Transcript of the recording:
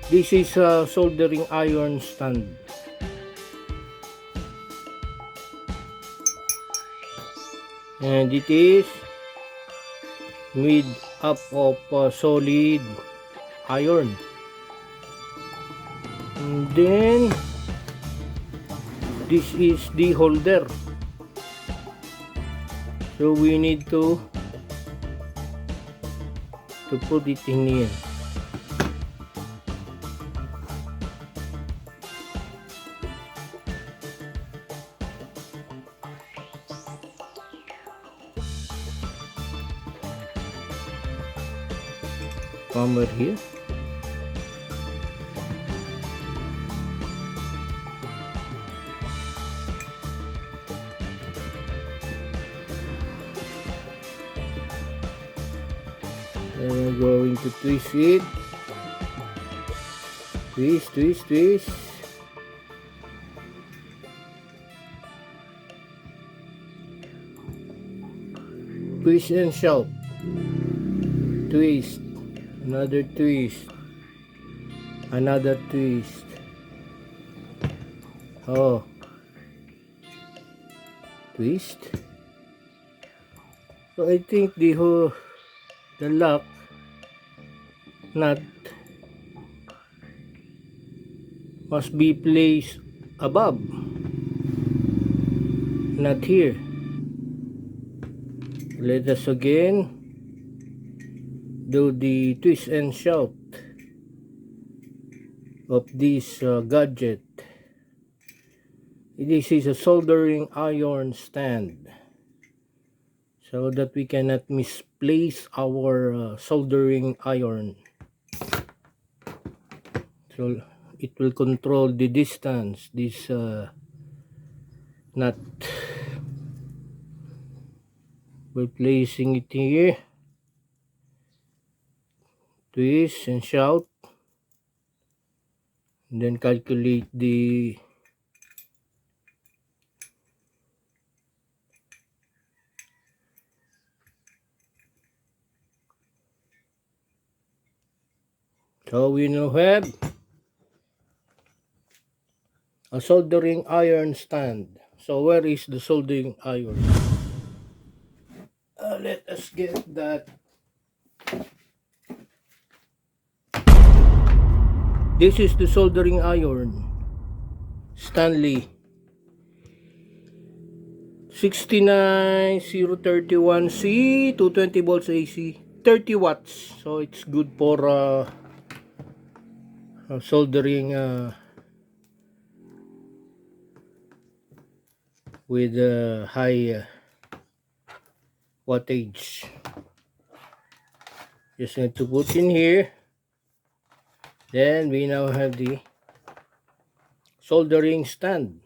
This is a soldering iron stand. And it is made up of solid iron. And then this is the holder. So we need to put it in here. Hammer here. And we're going to twist it. Twist, twist, twist. Twist and shout. Twist. Another twist. Another twist. Oh. Twist. So I think the lock nut must be placed above, not here. Let us again do the twist and shout of this gadget. This is a soldering iron stand, so that we cannot misplace our soldering iron. So it will control the distance, this nut. By placing it here, twist and shout, and then calculate the so we now have a soldering iron stand. So where is the soldering iron? Let us get that. This is the soldering iron. Stanley 69031C, 220 volts AC, 30 watts. So it's good for soldering with high wattage. Just need to put in here. Then we now have the soldering stand.